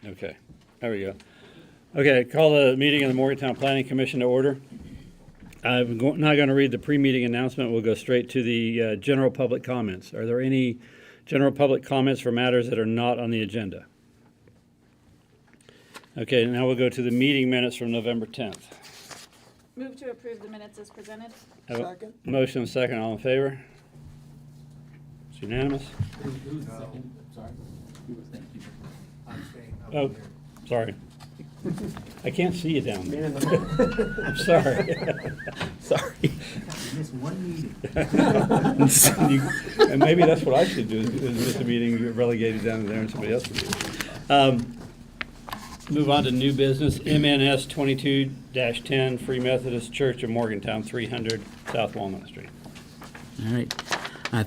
Okay, there we go. Okay, call the meeting of the Morgantown Planning Commission to order. I'm not going to read the pre-meeting announcement. We'll go straight to the general public comments. Are there any general public comments for matters that are not on the agenda? Okay, now we'll go to the meeting minutes from November 10th. Move to approve the minutes as presented. Second. Motion and second, all in favor? It's unanimous. Who was the second? Sorry. Who was that? I'm staying up Oh, here. sorry. I can't see you down there. Man in the I'm sorry. Sorry. You missed one meeting. And maybe that's what I should do, is miss a meeting, relegated down to there and somebody else would do it. Move on to new business, MNS 22-10, Free Methodist Church of Morgantown, 300 South Walnut Street. All right.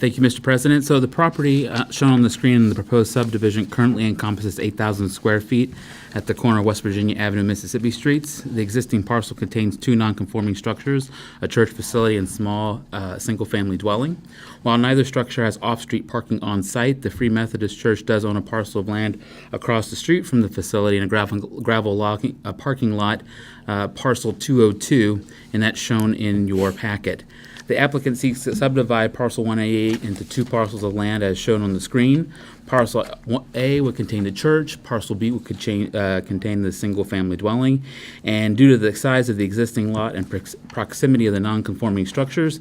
Thank you, Mr. President. So the property shown on the screen in the proposed subdivision currently encompasses 8,000 square feet at the corner of West Virginia Avenue, Mississippi Streets. The existing parcel contains two non-conforming structures, a church facility and small single-family dwelling. While neither structure has off-street parking on site, the Free Methodist Church does own a parcel of land across the street from the facility and a gravel parking lot, parcel 202, and that's shown in your packet. The applicant seeks to subdivide parcel 1A into two parcels of land as shown on the screen. Parcel A would contain the church, parcel B would contain the single-family dwelling. And due to the size of the existing lot and proximity of the non-conforming structures,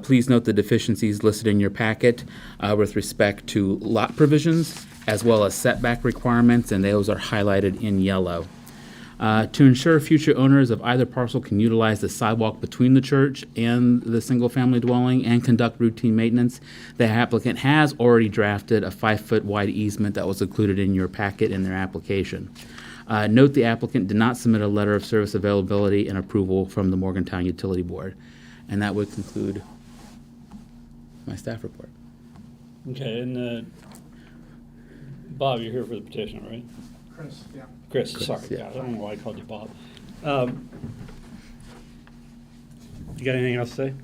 please note the deficiencies listed in your packet with respect to lot provisions as well as setback requirements, and those are highlighted in yellow. To ensure future owners of either parcel can utilize the sidewalk between the church and the single-family dwelling and conduct routine maintenance, the applicant has already drafted a 5-foot wide easement that was included in your packet in their application. Note the applicant did not submit a letter of service availability and approval from the Morgantown Utility Board. And that would conclude my staff report. Okay, and Bob, you're here for the petition, right? Chris, yeah. Chris, Chris, sorry. yeah. God, I don't know why I called you Bob. You got anything else to say?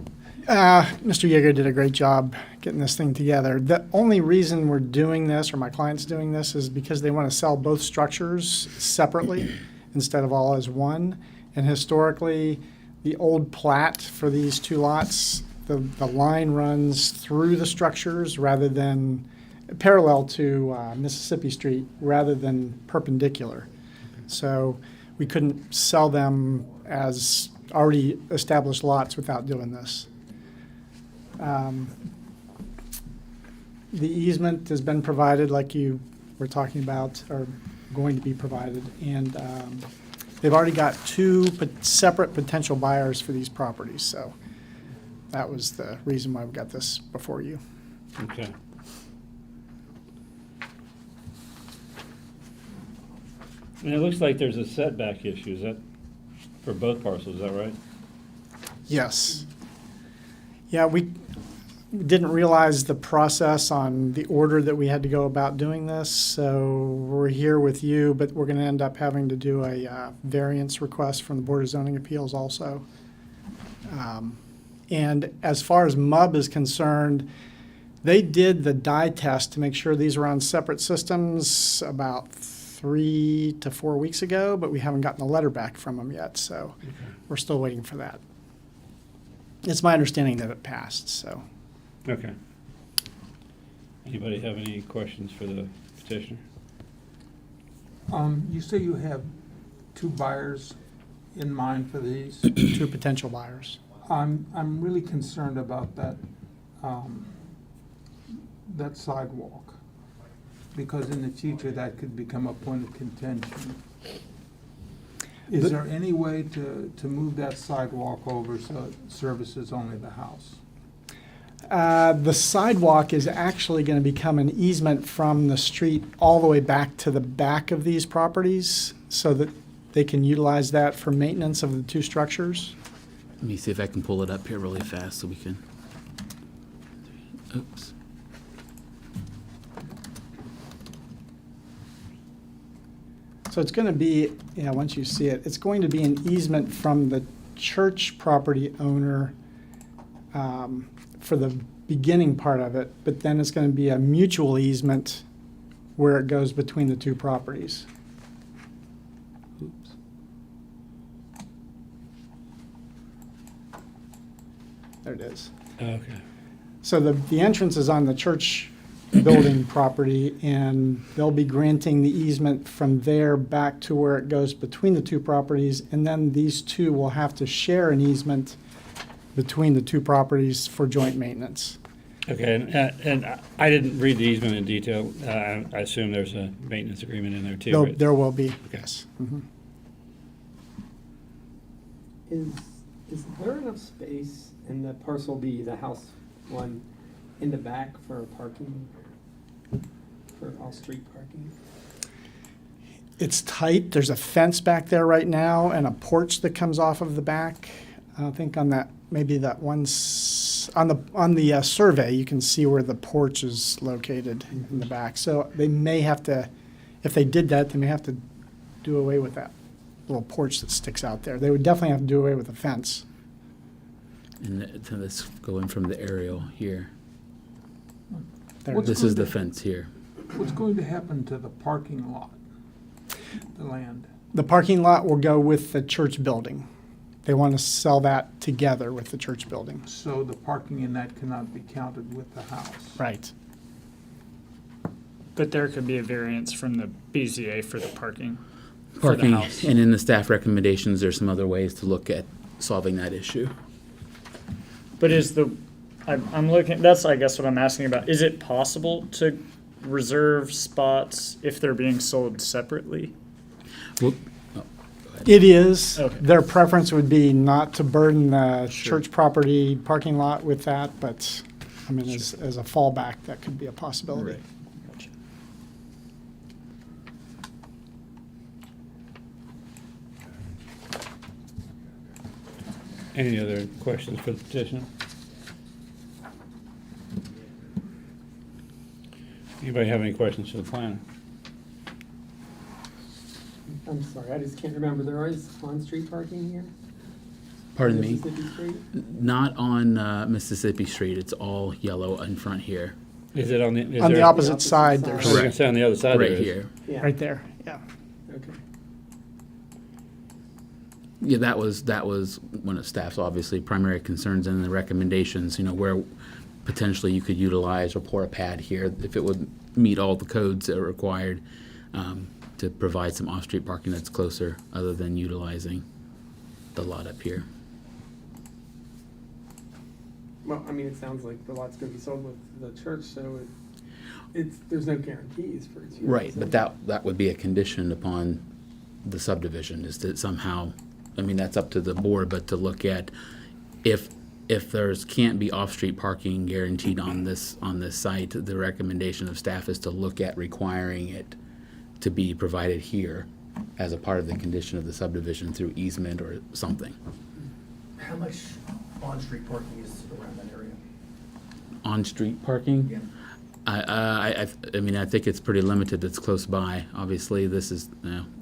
Mr. Yeager did a great job getting this thing together. The only reason we're doing this, or my client's doing this, is because they want to sell both structures separately instead of all as one. And historically, the old plat for these two lots, the line runs through the structures rather than parallel to Mississippi Street rather than perpendicular. So we couldn't sell them as already established lots without doing this. The easement has been provided like you were talking about, or going to be provided, and they've already got two separate potential buyers for these properties, so that was the reason why we got this before you. Okay. And it looks like there's a setback issue. Is that for both parcels? Is that right? Yes. Yeah, we didn't realize the process on the order that we had to go about doing this, so we're here with you, but we're going to end up having to do a variance request from the Board of Zoning Appeals also. And as far as MUB is concerned, they did the dye test to make sure these were on separate systems about 3 to 4 weeks ago, but we haven't gotten a letter back from them yet, so we're still waiting for that. It's my understanding that it passed, so. Okay. Anybody have any questions for the petitioner? You say you have two buyers in mind for these? Two potential buyers. I'm really concerned about that, that sidewalk, because in the future that could become a point of contention. Is there any way to move that sidewalk over so it services only the house? The sidewalk is actually going to become an easement from the street all the way back to the back of these properties so that they can utilize that for maintenance of the two structures. Let me see if I can pull it up here really fast so we can. Oops. So it's going to be, once you see it, it's going to be an easement from the church property owner for the beginning part of it, but then it's going to be a mutual easement where it goes between the two properties. There it is. Okay. So the entrance is on the church building property, and they'll be granting the easement from there back to where it goes between the two properties, and then these two will have to share an easement between the two properties for joint maintenance. Okay, and I didn't read the easement in detail. I assume there's a maintenance agreement in there too, right? There will be, Okay. yes. Mhm. Is there enough space in the parcel B, the house one, in the back for parking, for off-street parking? It's tight. There's a fence back there right now and a porch that comes off of the back. I think on that, maybe that on the survey, you can see where the porch is located in the back. So they may have to, if they did that, they may have to do away with that little porch that sticks out there. They would definitely have to do away with the fence. And to this, go in from the aerial here. There. What's This going is the to- fence here. What's going to happen to the parking lot, the land? The parking lot will go with the church building. They want to sell that together with the church building. So the parking in that cannot be counted with the house? Right. But there could be a variance from the BZA for the parking. For the Parking, house. and in the staff recommendations, there's some other ways to look at solving that issue. But I'm looking, that's I guess what I'm asking about. Is it possible to reserve spots if they're being sold separately? Well, It is. Okay. Their preference would be not to burden the Sure. church property parking lot with that, but, I mean, as a fallback, that could be a possibility. Right. Gotcha. Any other questions for the petitioner? Anybody have any questions for the planner? I'm sorry, I just can't remember. There is on-street parking here? Pardon me? Mississippi Street? Not on Mississippi Street. It's all yellow in front here, Is it on the? is On the there- opposite opposite side, side. I was there's, gonna say on the other side there right is. here. Yeah, right there, yeah. okay. Yeah, that was one of staff's obviously primary concerns and the recommendations, where potentially you could utilize or pour a pad here if it would meet all the codes that are required to provide some off-street parking that's closer, other than utilizing the lot up here. Well, I mean, it sounds like the lot's gonna be sold with the church, so there's no guarantees for its use. Right, but that would be a condition upon the subdivision, is that somehow, I mean, that's up to the board, but to look at if can't be off-street parking guaranteed on this site, the recommendation of staff is to look at requiring it to be provided here as a part of the condition of the subdivision through easement or something. How much on-street parking is around that area? On-street parking? Yeah. I mean, I think it's pretty limited that's close by. Obviously, this is,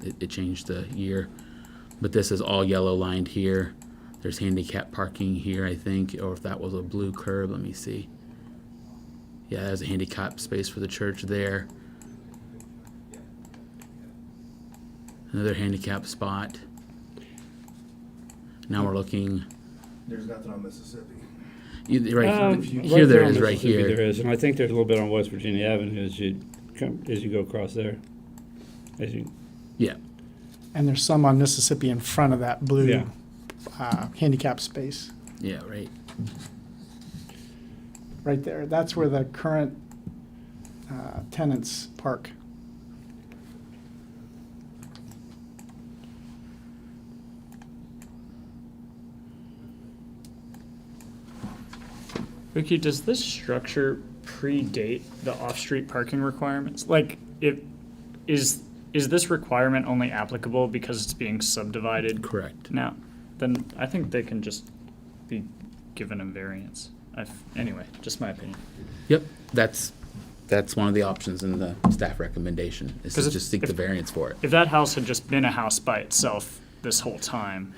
it changed the year, but this is all yellow lined here. There's handicap parking here, I think, or if that was a blue curb, let me see. Yeah, there's a handicap space for the church there. Another handicap spot. Now we're looking, There's nothing on Mississippi. right, here Right there on is, right Mississippi There here. is, and I think there's a little bit on West Virginia Avenue as you go across there. Yeah, And there's some on Mississippi in front of that blue Yeah. handicap space, yeah, right. right there. That's where the current tenants park. Vicky, does this structure predate the off-street parking requirements? Like, is this requirement only applicable because it's being subdivided Correct. now? Then I think they can just be given a variance. Anyway, just my opinion. Yep, that's one of the options in the staff recommendation, is 'Cause to if- just seek the if- variance for it. If that house had just been a house by itself this whole time,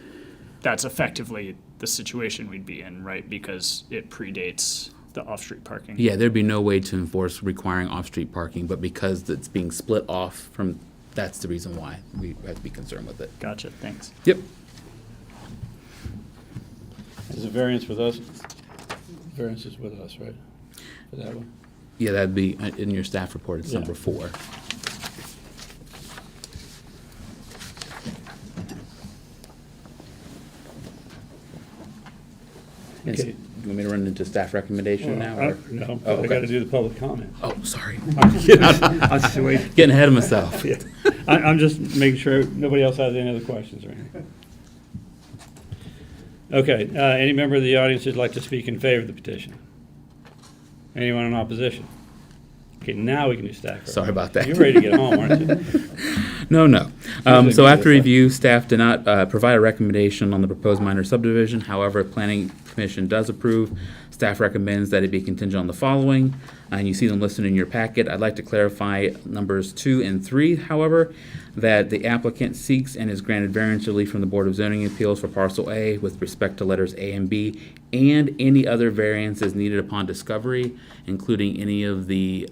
that's effectively the situation we'd be in, right? Because it predates the off-street parking. Yeah, there'd be no way to enforce requiring off-street parking, but because it's being split off from, that's the reason why we have to be concerned with it. Gotcha, thanks. Yep. Is a variance with us? variances with us, right? For that one? Yeah, that'd be in your staff report, it's Yeah. number 4. Yes, Okay. you want me to run into staff recommendation now? or- No, Oh, I okay. gotta do the public comment. Oh, sorry. I'm just waiting. Getting ahead of myself. Yeah. I'm just making sure nobody else has any other questions or anything. Okay, any member of the audience who'd like to speak in favor of the petition? Anyone in opposition? Okay, now we can do staff. Sorry about that. You're ready to get home, aren't you? No. Usually So we do after this way. review, staff did not provide a recommendation on the proposed minor subdivision. However, Planning Commission does approve. Staff recommends that it be contingent on the following, and you see them listed in your packet. I'd like to clarify numbers 2 and 3, however, that the applicant seeks and is granted variance relief from the Board of Zoning Appeals for parcel A with respect to letters A and B, and any other variances needed upon discovery, including any of the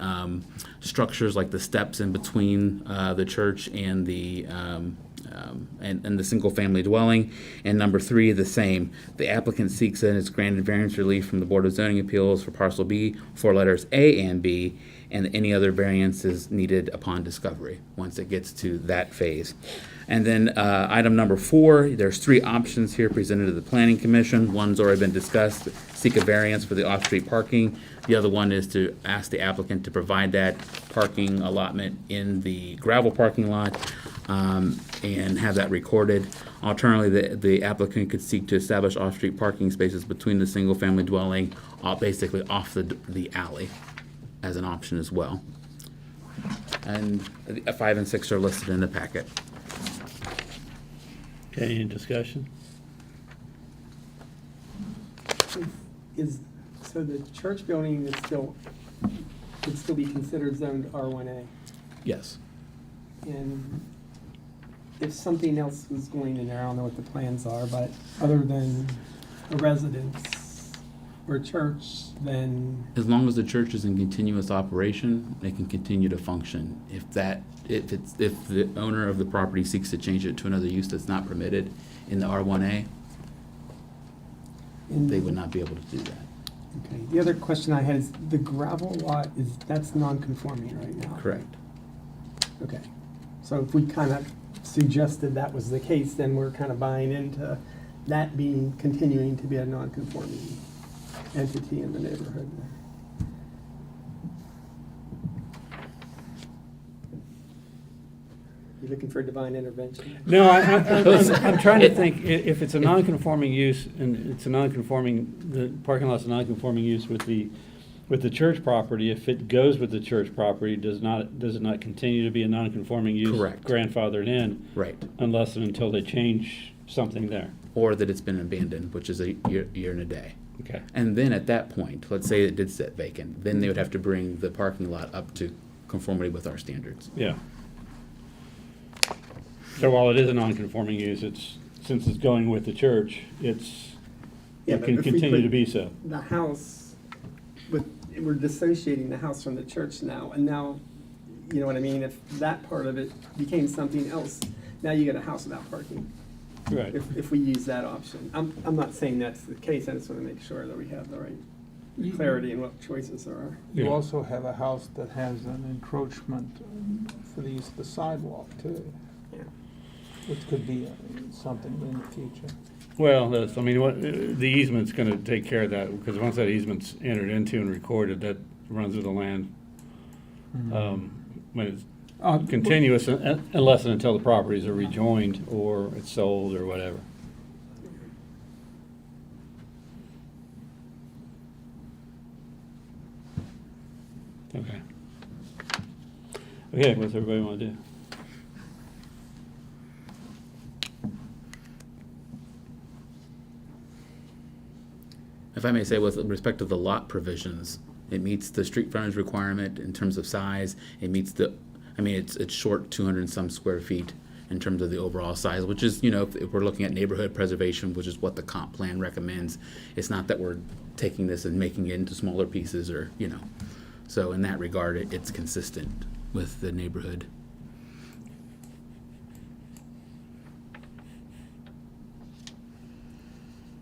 structures like the steps in between the church and the and the single-family dwelling. And number 3, the same. The applicant seeks and is granted variance relief from the Board of Zoning Appeals for parcel B for letters A and B, and any other variances needed upon discovery, once it gets to that phase. And then item number 4, there's 3 options here presented to the Planning Commission. One's already been discussed, seek a variance for the off-street parking. The other one is to ask the applicant to provide that parking allotment in the gravel parking lot and have that recorded. Alternatively, the applicant could seek to establish off-street parking spaces between the single-family dwelling, basically off the alley, as an option as well. And 5 and 6 are listed in the packet. Okay, any discussion? So the church building is still, could still be considered zoned R1A? Yes. And if something else was going in there, I don't know what the plans are, but other than a residence or a church, then, As long as the church is in continuous operation, they can continue to function. If the owner of the property seeks to change it to another use that's not permitted in the R1A, they would not be able to do that. okay. The other question I had is, the gravel lot that's non-conforming right now? Correct. Okay. So if we kind of suggested that was the case, then we're kind of buying into that continuing to be a non-conforming entity in the neighborhood. You looking for divine intervention? No, I'm trying to think, if it's a non-conforming use, and it's a non-conforming, the parking lot's a non-conforming use with the church property, if it goes with the church property, does it not continue to be a non-conforming use? Correct. Grandfathered in, Right. unless and until they change something there. Or that it's been abandoned, which is a year and a day. Okay. And then at that point, let's say it did sit vacant, then they would have to bring the parking lot up to conformity with our standards. Yeah. So while it is a non-conforming use, since it's going with the church, Yeah, it but can if we continue put to be so. The house, we're dissociating the house from the church now, and now, you know what I mean? If that part of it became something else, now you get a house without parking, Right. if we use that option. I'm not saying that's the case, I just want to make sure that we have the right clarity in what choices there are. You Yeah. also have a house that has an encroachment for the use of the sidewalk too, Yeah. which could be something in the future. Well, the easement's gonna take care of that, because once that easement's entered into and recorded, that runs with the land. When it's continuous, unless and until the properties are rejoined, or it's sold, or whatever. Okay. Okay, what's everybody wanna do? If I may say, with respect to the lot provisions, it meets the street frontage requirement in terms of size. It meets it's short 200 and some square feet in terms of the overall size, which is, if we're looking at neighborhood preservation, which is what the comp plan recommends, it's not that we're taking this and making it into smaller pieces or. So in that regard, it's consistent with the neighborhood.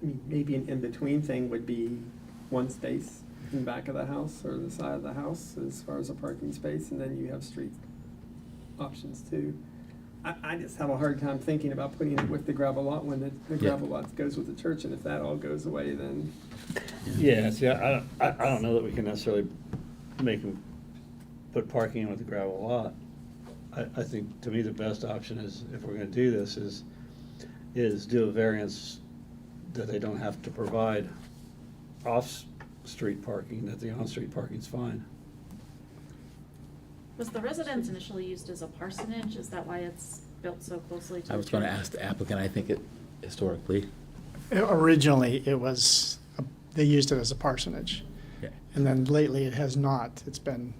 I mean, maybe an in-between thing would be one space in the back of the house or the side of the house as far as a parking space, and then you have street options too. I just have a hard time thinking about putting it with the gravel lot when the Yeah. gravel lot goes with the church, and if that all goes away, then Yeah, see, I don't know that we can necessarily make them put parking in with the gravel lot. I think, to me, the best option is, if we're gonna do this, is do a variance that they don't have to provide off-street parking, that the on-street parking's fine. Was the residence initially used as a parsonage? Is that why it's built so closely to the I was going to church? ask the applicant, I think it historically. Originally, it was, they used it as a parsonage. Yeah. And then lately, it has not. It's been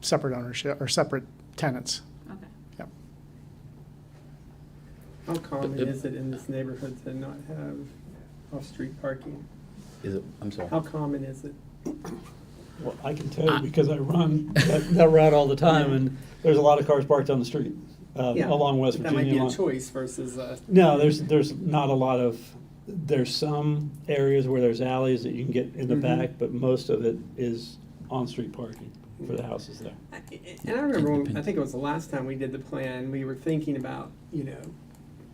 separate ownership, or separate tenants. Okay. Yep. how common But it- is it in this neighborhood to not have off-street parking? Is it, I'm sorry. How common is it? Well, I can tell you because I run that route all the time, and there's a lot of cars parked on the street, Yeah, along West That might Virginia be a line. choice versus No, there's not a lot of, there's some areas where there's alleys that you can get in the Mhm. back, but most of it is on-street parking for the houses there. And I remember when, I think it was the last time we did the plan, we were thinking about,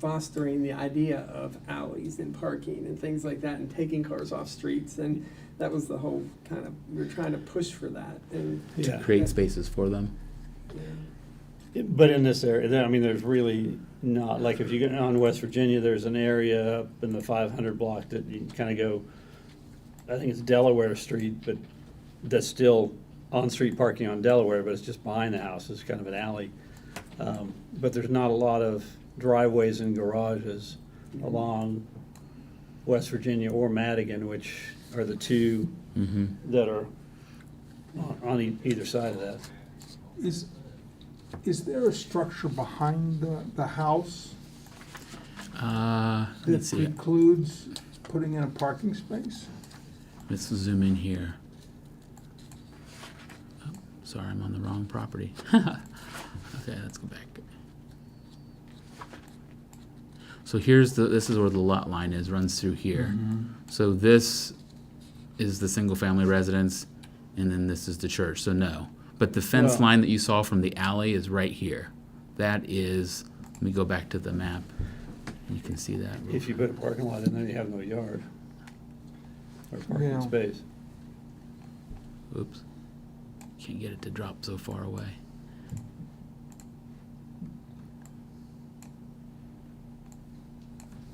fostering the idea of alleys and parking and things like that and taking cars off streets, and that was the whole kind of, we were trying to push for that, and. Yeah. Create spaces for them. But in this area, I mean, there's really not, like if you get on West Virginia, there's an area up in the 500 block that you kind of go, I think it's Delaware Street, but that's still on-street parking on Delaware, but it's just behind the house, it's kind of an alley. But there's not a lot of driveways and garages along West Virginia or Madigan, which are the two Mm-hmm. that are on either side of that. Is there a structure behind the house that Let's see. precludes putting in a parking space? Let's zoom in here. Oh, sorry, I'm on the wrong property. Okay, let's go back. So this is where the lot line is, runs through here. So this is the single-family residence, and then this is the church, so no. But the fence Well- line that you saw from the alley is right here. That is, let me go back to the map. You can see that. If you put a parking lot in there, you have no yard or parking Yeah. space. Oops. Can't get it to drop so far away.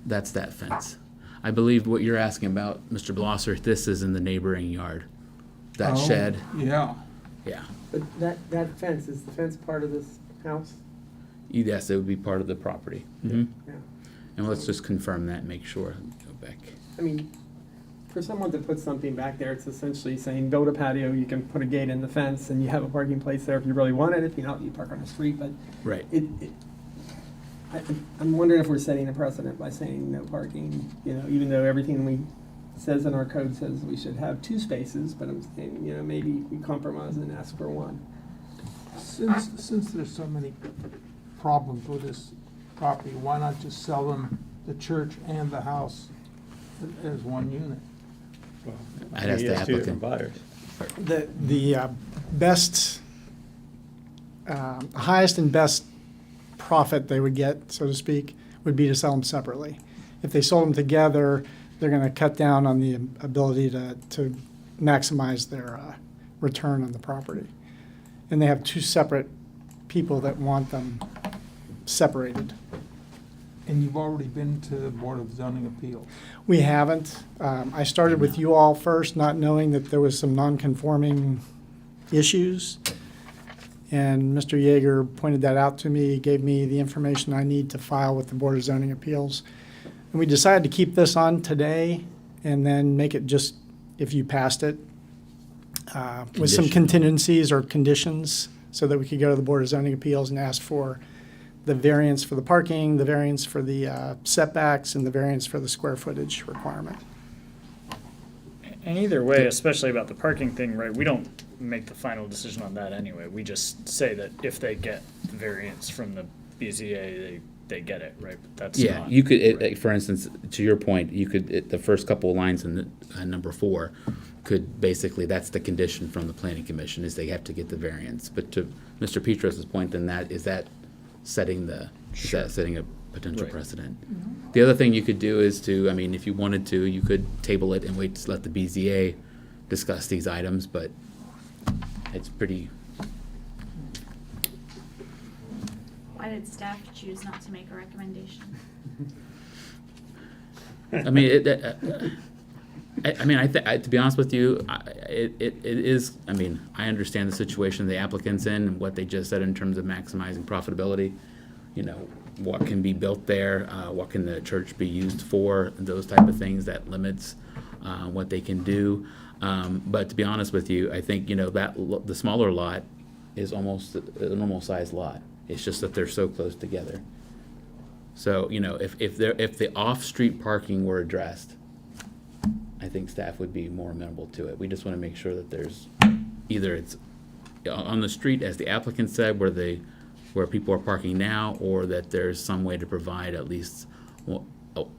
That's that fence. I believe what you're asking about, Mr. Blosser, this is in the neighboring yard. That Oh, shed, Yeah. yeah. But that fence, is the fence part of this house? Yes, it would be part of the property. Mhm. Yeah. And let's just confirm that, make sure. Go back. I mean, for someone to put something back there, it's essentially saying, build a patio, you can put a gate in the fence, and you have a parking place there if you really want it. If you don't, you park on the street, but Right. I'm wondering if we're setting a precedent by saying no parking, even though everything we says in our code says we should have 2 spaces, but I'm saying, maybe we compromise and ask for 1. Since there's so many problems with this property, why not just sell them the church and the house as one unit? Well, I'd ask he the has two different applicant. buyers. The best, highest and best profit they would get, so to speak, would be to sell them separately. If they sold them together, they're going to cut down on the ability to maximize their return on the property. And they have 2 separate people that want them separated. And you've already been to the Board of Zoning Appeals. We haven't. I started with you all first, not knowing that there was some non-conforming issues. And Mr. Yeager pointed that out to me, gave me the information I need to file with the Board of Zoning Appeals. And we decided to keep this on today and then make it just, if you passed it, with some Conditional. contingencies or conditions so that we could go to the Board of Zoning Appeals and ask for the variance for the parking, the variance for the setbacks, and the variance for the square footage requirement. And either way, especially about the parking thing, right, we don't make the final decision on that anyway. We just say that if they get the variance from the BZA, they they get it, right? But that's Yeah, not. you could, right. for instance, to your point, you could, the first couple of lines in the, number 4 could basically, that's the condition from the planning commission, is they have to get the variance. But to Mr. Petros's point, then is that setting setting a potential Right. precedent? The other thing you could do is to, I mean, if you wanted to, you could table it and wait to let the BZA discuss these items, but it's pretty, Why did staff choose not to make a recommendation? I mean, to be honest with you, it is, I mean, I understand the situation the applicant's in and what they just said in terms of maximizing profitability. You know, what can be built there, what can the church be used for, those type of things, that limits what they can do. But to be honest with you, I think, you know, the smaller lot is almost a normal sized lot. It's just that they're so close together. So, you know, if the off-street parking were addressed, I think staff would be more amenable to it. We just want to make sure that there's, either it's on the street, as the applicant said, where people are parking now, or that there's some way to provide at least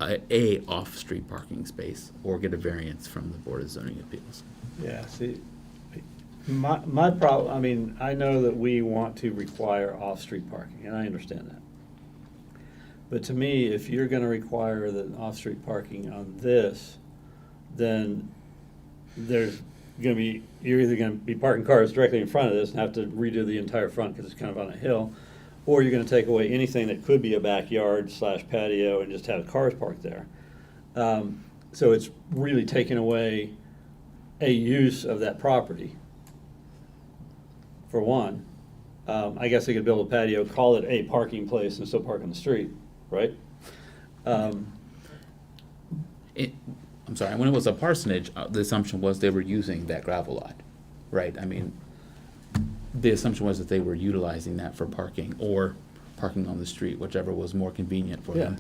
a off-street parking space, or get a variance from the Board of Zoning Appeals. Yeah, see, my problem, I mean, I know that we want to require off-street parking, and I understand that. But to me, if you're gonna require the off-street parking on this, then there's gonna be, you're either gonna be parking cars directly in front of this and have to redo the entire front because it's kind of on a hill, or you're gonna take away anything that could be a backyard / patio and just have cars parked there. So it's really taking away a use of that property, for one. I guess they could build a patio, call it a parking place, and still park on the street, right? I'm sorry, when it was a parsonage, the assumption was they were using that gravel lot, right? I mean, the assumption was that they were utilizing that for parking, or parking on the street, whichever was more convenient for them.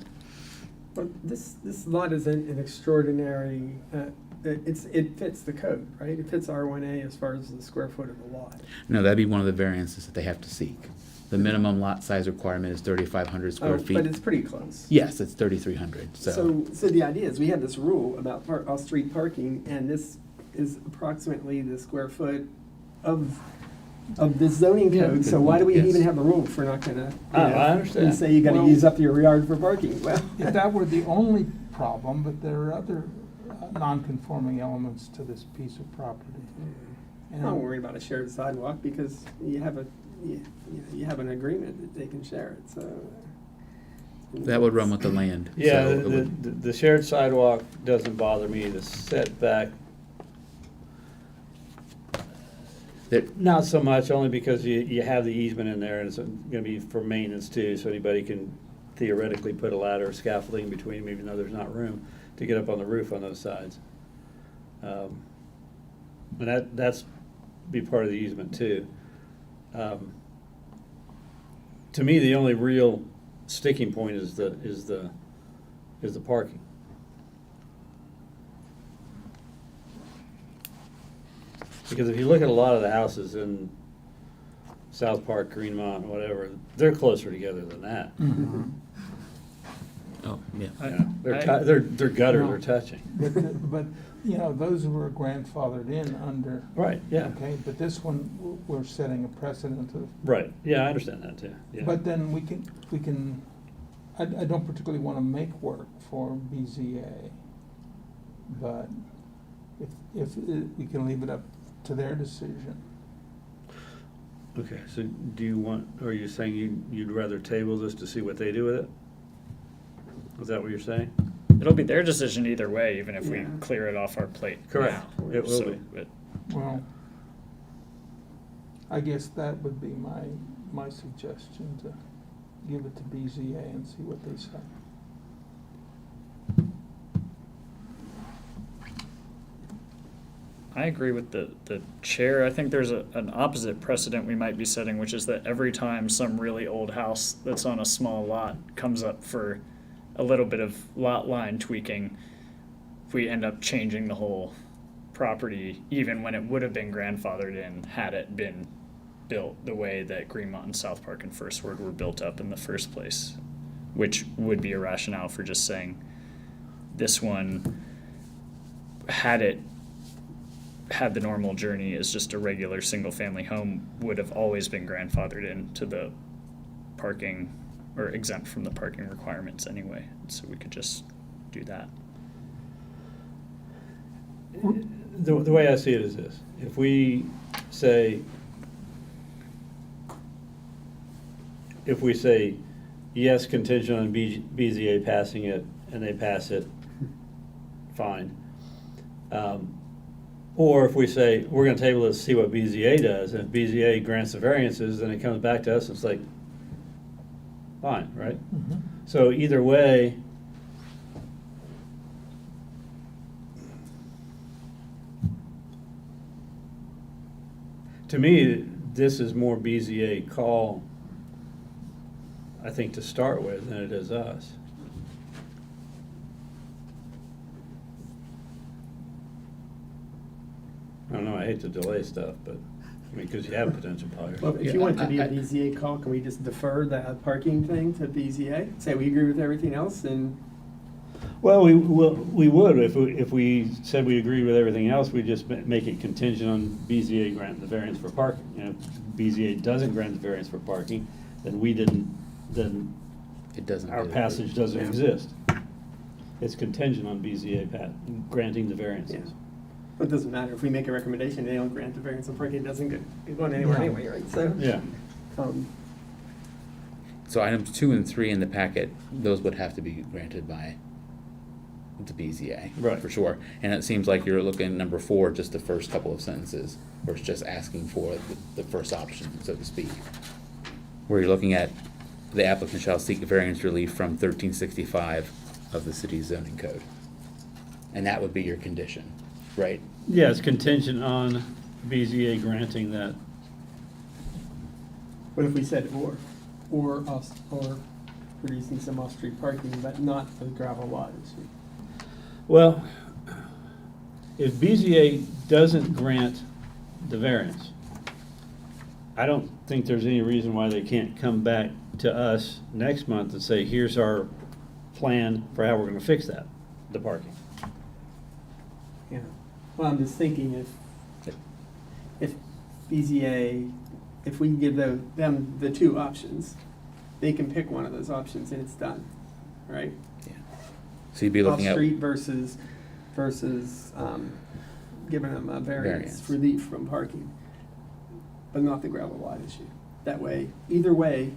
But this lot isn't an extraordinary, it fits the code, right? It fits R1A as far as the square foot of the lot. No, that'd be one of the variances that they have to seek. The minimum lot size requirement is 3,500 square feet. But it's pretty close. Yes, it's 3,300, so. So the idea is, we have this rule about off-street parking, and this is approximately the square foot of this zoning Yeah, code, good so why do we point, even yes. have the rule if we're not gonna, I understand. and say you gotta Well- use up your yard for parking? Well, If that were the only problem, but there are other non-conforming elements to this piece of property. I'm not worried about a shared sidewalk, because you have you have an agreement that they can share it, so. That would run with the land. Yeah, so it would- the shared sidewalk doesn't bother me, the setback, that- not so much, only because you have the easement in there, and it's gonna be for maintenance too, so anybody can theoretically put a ladder or scaffolding between them, even though there's not room to get up on the roof on those sides. And that's be part of the easement too. To me, the only real sticking point is the parking. Because if you look at a lot of the houses in South Park, Greenmont, whatever, they're closer together than that. Oh, yeah. Their gutters are touching. But, you know, those were grandfathered in under. Right, yeah. Okay, but this one, we're setting a precedent of. Right, yeah, I understand that too, yeah. But then we can, I don't particularly want to make work for BZA, but if we can leave it up to their decision. Okay, so do you want, are you saying you'd rather table this to see what they do with it? Is that what you're saying? It'll be their decision either way, even if we Yeah. clear it off our plate Correct. now. It will So be. Well, I guess that would be my suggestion, to give it to BZA and see what they say. I agree with the chair. I think there's an opposite precedent we might be setting, which is that every time some really old house that's on a small lot comes up for a little bit of lot line tweaking, we end up changing the whole property, even when it would have been grandfathered in had it been built the way that Greenmont and South Park and First Word were built up in the first place. which would be a rationale for just saying this one had the normal journey as just a regular single-family home would have always been grandfathered into the parking or exempt from the parking requirements anyway. So we could just do that. The way I see it is this: if we say yes, contingent on BZA passing it, and they pass it, fine. Or if we say, we're gonna table this, see what BZA does, and if BZA grants the variances, then it comes back to us, it's like, fine, right? So either way, to me, this is more BZA call, I think, to start with, than it is us. I don't know, I hate to delay stuff, but, I mean, because you have potential buyers. Well, if you want it to be a BZA call, can we just defer that parking thing to BZA? Say we agree with everything else and, Well, we would, if we said we agree with everything else, we just make it contingent on BZA granting the variance for parking. And if BZA doesn't grant the variance for parking, then then It doesn't. our get passage approved. doesn't Yeah. exist. It's contingent on BZA granting the variances. it doesn't matter. If we make a recommendation, they don't grant the variance on parking, it doesn't get going anywhere Yeah. anyway, right? So, Yeah, So items 2 and 3 in the packet, those would have to be granted by the BZA. Right. For sure. And it seems like you're looking at number 4, just the first couple of sentences, where it's just asking for the first option, so to speak. Where you're looking at, the applicant shall seek variance relief from 1365 of the city's zoning code. And that would be your condition, right? yeah, it's contingent on BZA granting that. what if we said or producing some off-street parking, but not the gravel lot issue? Well, if BZA doesn't grant the variance, I don't think there's any reason why they can't come back to us next month and say, here's our plan for how we're gonna fix that, the parking. Yeah. Well, I'm just thinking if BZA, if we give them the two options, they can pick one of those options and it's done, right? Yeah. So you'd be looking at. Off-street versus giving them a variance Variance. relief from parking, but not the gravel lot issue. That way, either way,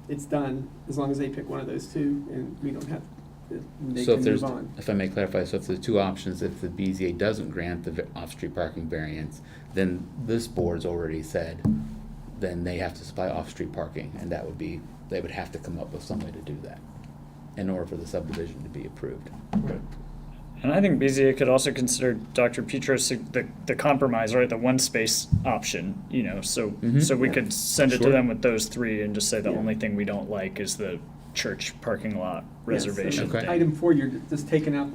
it's done, as long as they pick one of those two, and we don't have, they So can if there's, move on. if I may clarify, so if there's two options, if the BZA doesn't grant the off-street parking variance, then this board's already said, then they have to supply off-street parking, and that would be, they would have to come up with some way to do that in order for the subdivision to be approved. And I think BZA could also consider Dr. Petros the compromise, right? The one space option, so Mhm. so we could send it to Sure. them with those three and just say the Yeah. only thing we don't like is the church parking lot Yeah, so reservation Okay. thing. Item 4, you're just taking out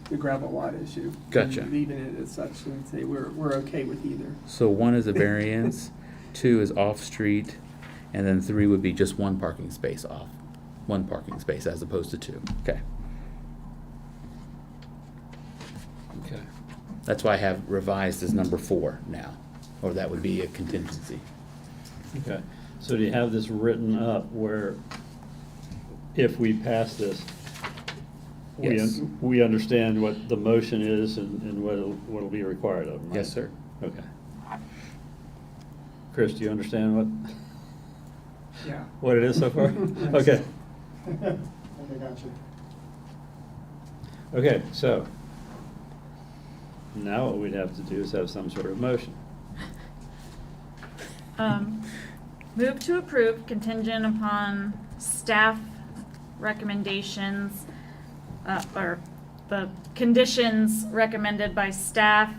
the gravel lot issue. Gotcha. And leaving it as such and say we're okay with either. So 1 is a variance, 2 is off-street, and then 3 would be just one parking space off. One parking space as opposed to 2. Okay. Okay. That's why I have revised as number 4 now, or that would be a contingency. Okay, so do you have this written up where if we pass this, Yes. we understand what the motion is and what'll be required of them, right? Yes, sir. Okay. Chris, do you understand Yeah. what it is so far? Okay, I got you. okay, so now what we'd have to do is have some sort of motion. Move to approve contingent upon staff recommendations, or the conditions recommended by staff,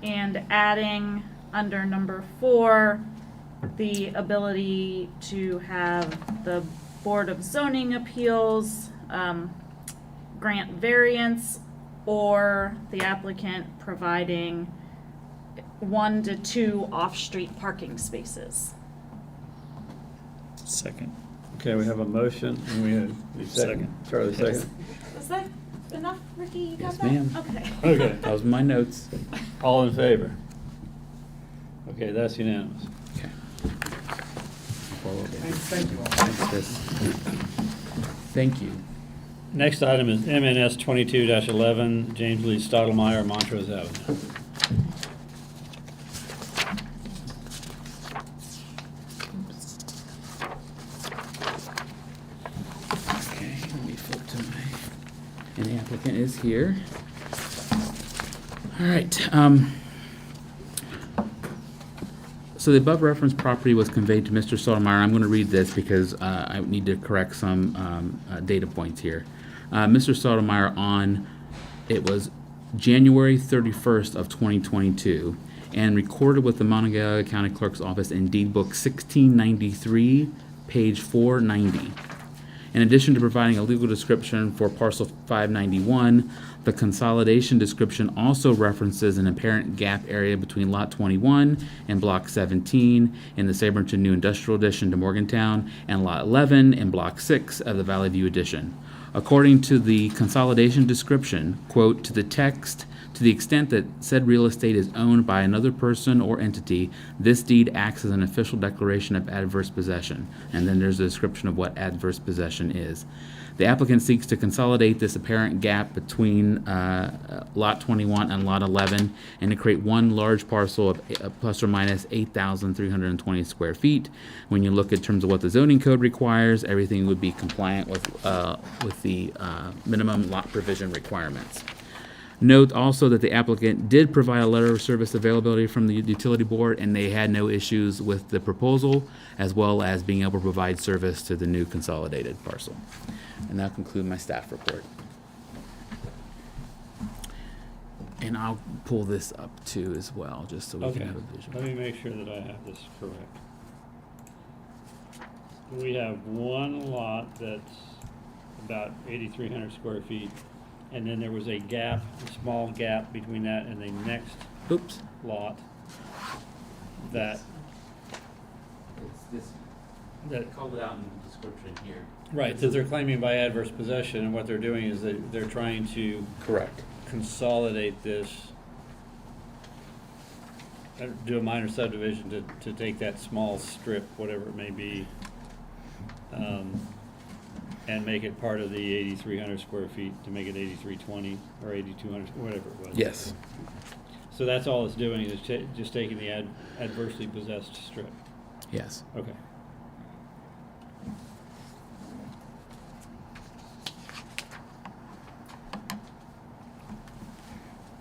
and adding under number 4, the ability to have the Board of Zoning Appeals grant variance, or the applicant providing 1 to 2 off-street parking spaces. Second. Okay, we have a motion, and we second. Charlie, second. Was that enough, Ricky? You got Yes, that? ma'am. Okay. Okay, That was my notes. all in favor? Okay, that's unanimous. Okay. Thank you all. Thanks, Chris. Thank you. Next item is MNS 22-11, James Lee Stottlemyre, Montrose Avenue. Okay, let me flip to my, and the applicant is here. All right, so the above referenced property was conveyed to Mr. Stottlemyre. I'm gonna read this because, I need to correct some, data points here. Mr. Stottlemyre it was January 31st of 2022, and recorded with the Monongalia County Clerk's Office in Deed Book 1693, page 490. In addition to providing a legal description for parcel 591, the consolidation description also references an apparent gap area between lot 21 and block 17 in the Saberton New Industrial Addition to Morgantown and lot 11 in block 6 of the Valley View Addition. According to the consolidation description, quote, to the text, to the extent that said real estate is owned by another person or entity, this deed acts as an official declaration of adverse possession. And then there's a description of what adverse possession is. The applicant seeks to consolidate this apparent gap between lot 21 and lot 11 and to create one large parcel of plus or minus 8,320 square feet. When you look in terms of what the zoning code requires, everything would be compliant with the minimum lot provision requirements. Note also that the applicant did provide a letter of service availability from the utility board, and they had no issues with the proposal, as well as being able to provide service to the new consolidated parcel. And that'll conclude my staff report. And I'll pull this up too as well, just so we Okay, can have a visual. let me make sure that I have this correct. We have one lot that's about 8,300 square feet, and then there was a gap, a small gap between that and the next Oops. lot that, It's this, that, called it out in the description here. right, that they're claiming by adverse possession, and what they're doing is they're trying to Correct. consolidate this, do a minor subdivision to take that small strip, whatever it may be, and make it part of the 8,300 square feet, to make it 8,320 or 8,200, whatever it was. Yes. So that's all it's doing, is just taking the adversely possessed strip. Yes. Okay.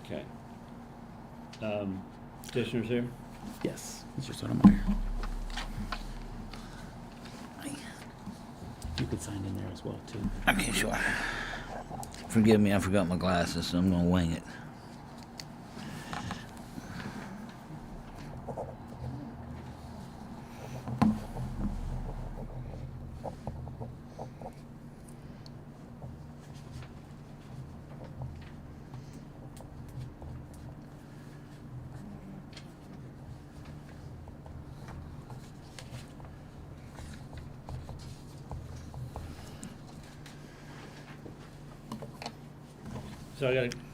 Okay. Petitioner's here? Yes. Mr. Sotomayor. You could sign in there as well too. Okay, sure. Forgive me, I forgot my glasses, so I'm gonna wing it. So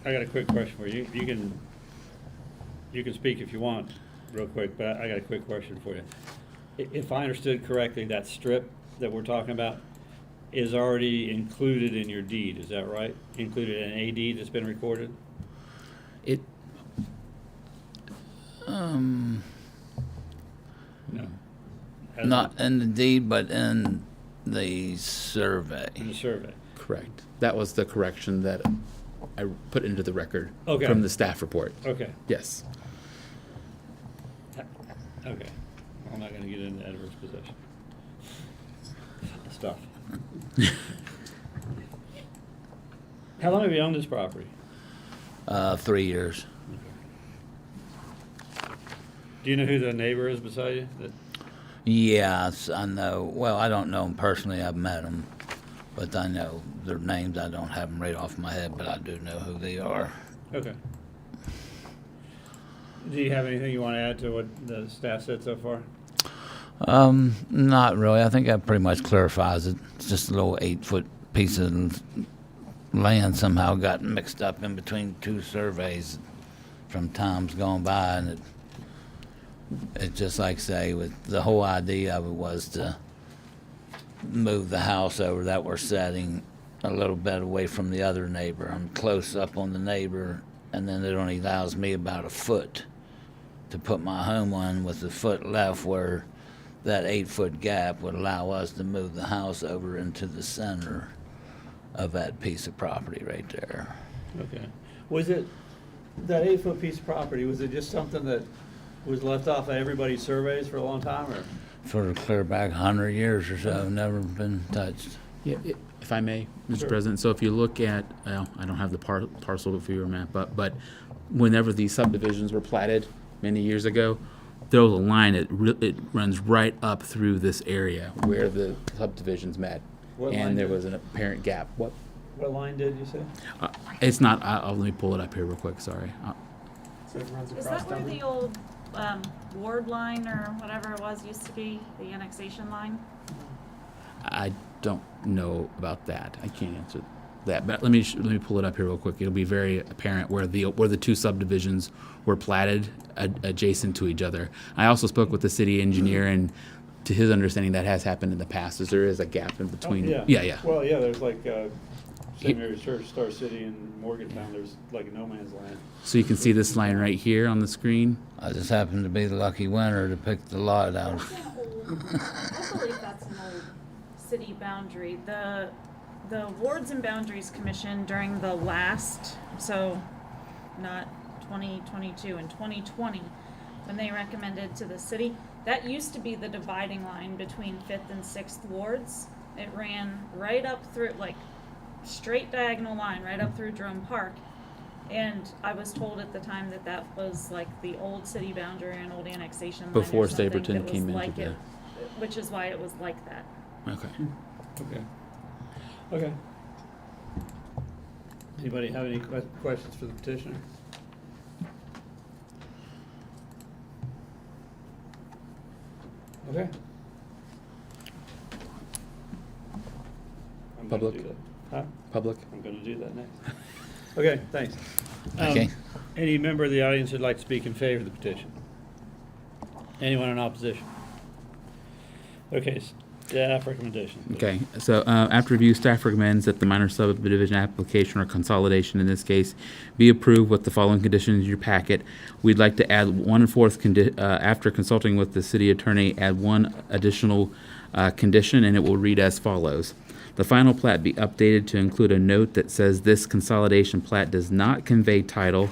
I got a quick question for you. You can speak if you want, real quick, but I got a quick question for you. If I understood correctly, that strip that we're talking about is already included in your deed, is that right? Included in a deed that's been recorded? It, No. Has Not in the deed, but in the survey. in the survey. correct. That was the correction that I put into the record Okay. from the staff report. Okay, Yes. okay. I'm not gonna get into adverse possession stuff. How long have you owned this property? 3 years. Do you know who the neighbor is beside you? Yes, I know. Well, I don't know them personally. I've met them, but I know their names. I don't have them right off my head, but I do know who they are. Okay. Do you have anything you want to add to what the staff said so far? Not really. I think that pretty much clarifies it. It's just a little 8-foot piece of land somehow got mixed up in between two surveys from times gone by, and it just like say, with the whole idea of it was to move the house over that we're setting a little bit away from the other neighbor. I'm close up on the neighbor, and then it only allows me about a foot to put my home on with a foot left, where that 8-foot gap would allow us to move the house over into the center of that piece of property right there. Okay. Was it, that 8-foot piece of property, was it just something that was left off of everybody's surveys for a long time, or? For clear back 100 years or so, never been touched. Yeah, if I may, Mr. Sure. President, so if you look at, well, I don't have the parcel viewer map, but whenever these subdivisions were platted many years ago, there was a line that it runs right up through this area where the subdivisions met. What line And there did- was an apparent gap. What? What line did you say? It's not, let me pull it up here real quick, sorry. So it runs Is across that where town. the old ward line or whatever it was used to be, the annexation line? I don't know about that. I can't answer that, but let me pull it up here real quick. It'll be very apparent where the two subdivisions were platted adjacent to each other. I also spoke with the city engineer, and to his understanding, that has happened in the past, as there is a gap in between. Oh, Yeah. Well, yeah, there's like, St. Mary's Church, Star City, and Morgantown, there's like a no man's land. So you can see this line right here on the screen. I just happened to be the lucky winner to pick the lot out. That's an old, I believe that's an old city boundary. The Wards and Boundaries Commission during the last, so not 2022 and 2020, when they recommended to the city, that used to be the dividing line between 5th and 6th wards. It ran right up through, like, straight diagonal line right up through Jerome Park. And I was told at the time that that was like the old city boundary and old annexation line or Before something Saberton that was came into like the- it, which is why it was like that. Okay. Okay. Okay. Anybody have any questions for the petitioner? Okay. I'm gonna Public? do that. Huh? Public? I'm gonna do that next. Okay, thanks. Okay. Any member of the audience who'd like to speak in favor of the petition? Anyone in opposition? Okay, staff recommendation. Okay, so after review, staff recommends that the minor subdivision application or consolidation in this case be approved with the following conditions in your packet. We'd like to add 1/4 after consulting with the city attorney, add one additional condition, and it will read as follows. The final plat be updated to include a note that says this consolidation plat does not convey title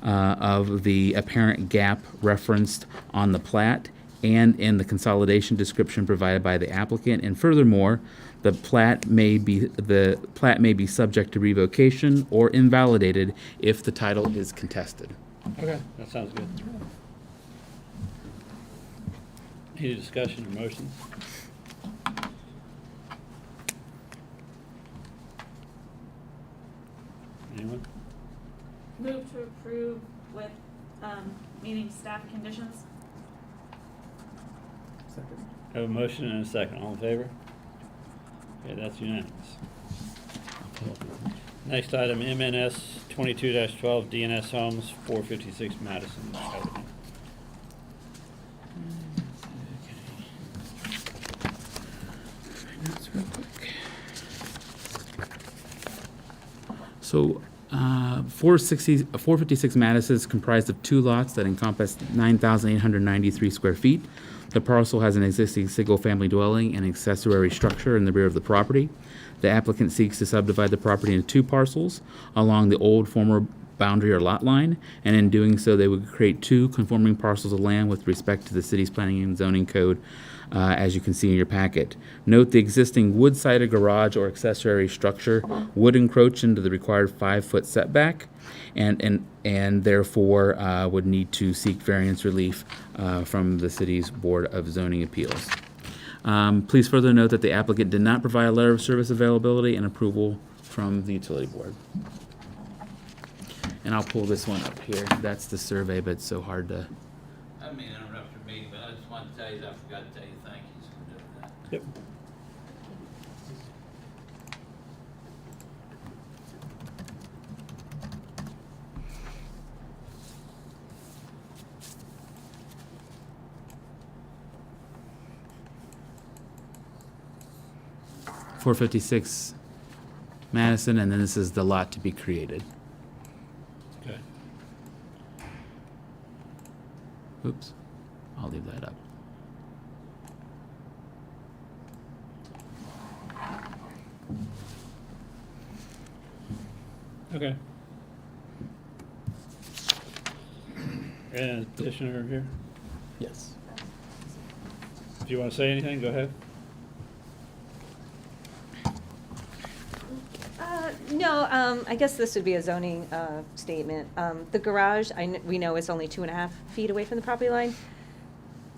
of the apparent gap referenced on the plat and in the consolidation description provided by the applicant. And furthermore, the plat may be subject to revocation or invalidated if the title is contested. Okay, that sounds good. Any discussion or motions? Anyone? Move to approve with meeting staff conditions. Second. Have a motion and a second. All in favor? Okay, that's unanimous. Next item, MNS 22-12 DNS Homes, 456 Madison Avenue. So, 456 Madison is comprised of two lots that encompass 9,893 square feet. The parcel has an existing single-family dwelling and accessory structure in the rear of the property. The applicant seeks to subdivide the property into two parcels along the old former boundary or lot line, and in doing so, they would create two conforming parcels of land with respect to the city's planning and zoning code, as you can see in your packet. Note the existing wood-sided garage or accessory structure would encroach into the required 5-foot setback, and therefore would need to seek variance relief from the city's Board of Zoning Appeals. Please further note that the applicant did not provide a letter of service availability and approval from the utility board. And I'll pull this one up here. That's the survey, but it's so hard to I mean, interrupt your meeting, but I just wanted to tell you, I forgot to tell you thank yous for doing that. Yep. .456 Madison, and then this is the lot to be created. Okay. Oops, I'll leave that up. Okay. And petitioner here, Yes. if you want to say anything, go ahead. No, I guess this would be a zoning statement. The garage, we know is only 2.5 feet away from the property line.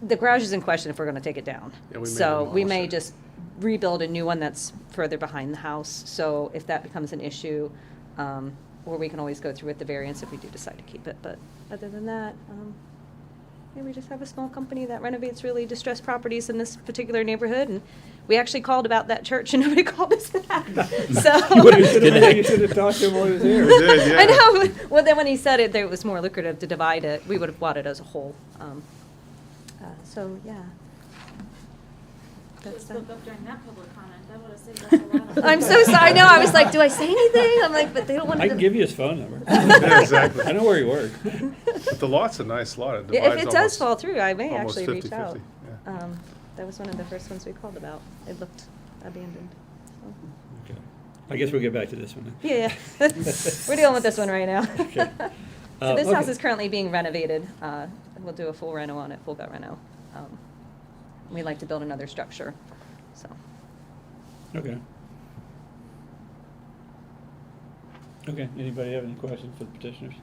The garage is in question if we're gonna take it down. Yeah, we may So we demolish may it. just rebuild a new one that's further behind the house. So if that becomes an issue, or we can always go through with the variance if we do decide to keep it. But other than that, yeah, we just have a small company that renovates really distressed properties in this particular neighborhood. And we actually called about that church and nobody called us back. So. You should have talked to him while he was here. We did, yeah. I know. Well, then when he said it, that it was more lucrative to divide it. We would have bought it as a whole. So, yeah. Should have That's spoke that. up during that public comment. That would have saved us a lot of. I'm so sorry. I know. I was like, do I say anything? I'm like, but they don't want I to. can give you his phone number. Yeah, exactly. I know where he works. But the lot's a nice lot. It Yeah, if divides it does almost- fall through, I may almost actually reach 50-50, out. yeah. That was one of the first ones we called about. It looked abandoned. So. Okay. I guess we'll get back to this one then. Yeah, yeah. We're dealing with this one right now. Okay. So this house Okay. is currently being renovated. We'll do a full reno on it, full gut reno. We'd like to build another structure, so. Okay. Okay, anybody have any questions for the petitioners?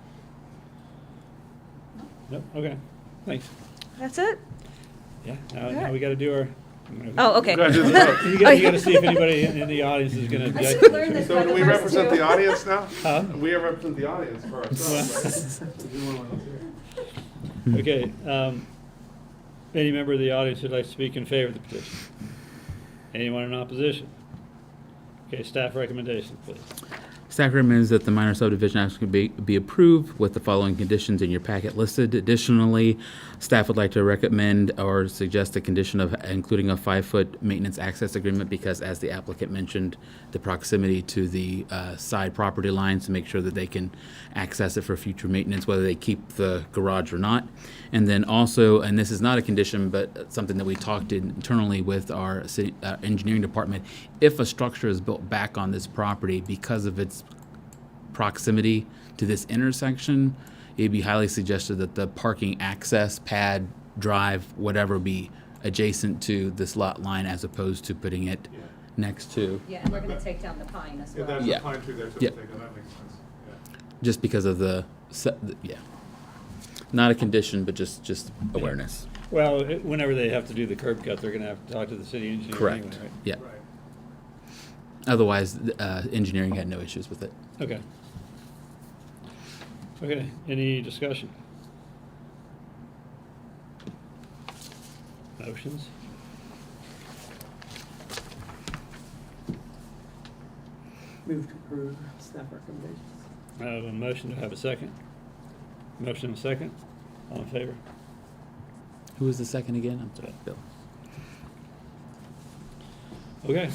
No? Okay, thanks. That's it? Yeah, now Alright. we gotta do our. Oh, okay. Gotta do the vote. You gotta see if anybody in the audience is gonna I object. should've learned this. So by do the we first represent two. the audience now? Huh? We represent the audience for ourselves, right? Okay, any member of the audience who'd like to speak in favor of the petition? Anyone in opposition? Okay, staff recommendations, please. Staff recommends that the minor subdivision application be approved with the following conditions in your packet listed. Additionally, staff would like to recommend or suggest a condition of including a 5-foot maintenance access agreement because, as the applicant mentioned, the proximity to the side property lines to make sure that they can access it for future maintenance, whether they keep the garage or not. And then also, and this is not a condition, but something that we talked internally with our city engineering department, if a structure is built back on this property because of its proximity to this intersection, it'd be highly suggested that the parking access pad, drive, whatever, be adjacent to this lot line as opposed to putting it next to, Yeah, and we're gonna take down the pine as Yeah, well. there's Yeah. a pine tree there, so Yeah. that makes sense. Yeah. just because of yeah. Not a condition, but just awareness. Well, whenever they have to do the curb cut, they're gonna have to talk to the city engineer Correct. anyway, right? Yeah. Right. Otherwise, engineering had no issues with it. Okay. Okay, any discussion? Motions? Move to approve staff recommendations. I have a motion to have a second. Motion and a second. All in favor? Who was the second again? I'm sorry, Bill. Okay.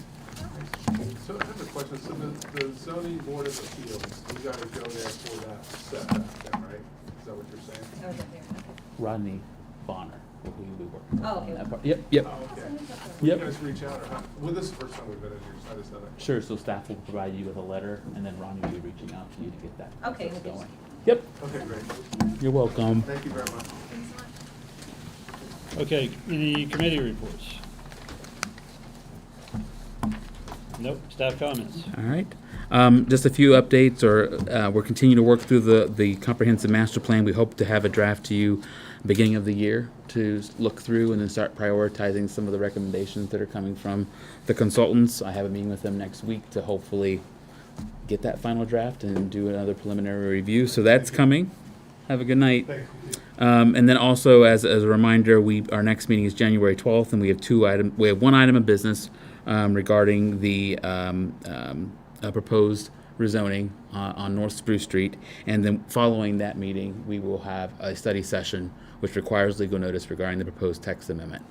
So I have a question. So the zoning board of appeals, you gotta go there for that setback then, right? Is that what you're saying? Rodney Bonner, who we work. Oh, okay. Yep, yep. Oh, okay. Yep. You guys reach out or how? Well, this is the first time we've been in here, so I just had a. Sure, so staff will provide you with a letter, and then Ronnie will be reaching out to you to get that Okay, process we'll going. Yep, Okay, great. you're welcome. Thank you very much. Okay, any committee reports? Nope, staff comments. All right. Just a few updates, or we're continuing to work through the comprehensive master plan. We hope to have a draft to you beginning of the year to look through and then start prioritizing some of the recommendations that are coming from the consultants. I have a meeting with them next week to hopefully get that final draft and do another preliminary review. So that's coming. Have a good night. And then also, as a reminder, our next meeting is January 12th, and we have one item of business regarding the proposed rezoning on North Spruce Street. And then following that meeting, we will have a study session which requires legal notice regarding the proposed text amendment.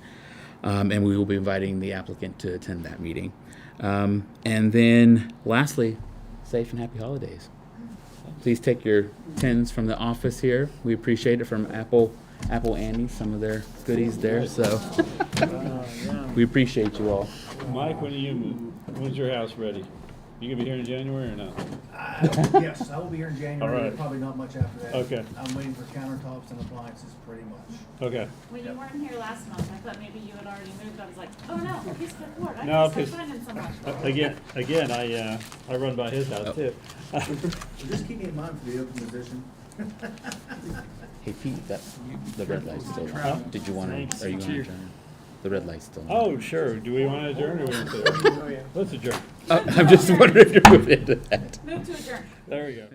And we will be inviting the applicant to attend that meeting. And then lastly, safe and happy holidays. Please take your pins from the office here. We appreciate it from Apple Annie, some of their goodies there. So we appreciate you all. Mike, when's your house ready? You gonna be here in January or not? Yes, I will be here in All January, right. probably not much after that. Okay. I'm waiting for countertops and appliances pretty much. Okay. When you weren't here last month, I thought maybe you had already moved. I was like, oh no, he's fifth ward. I No, can start 'cause- finding someone. Again, I run by his house too. So just keep me in mind for the open position. Hey Pete, the red light's still on. Did you want to? Are you going to adjourn? The red light's still on. Oh, sure. Do we want to adjourn or we want to? Let's adjourn. I'm just wondering if you're moving into that. Move to adjourn. There we go.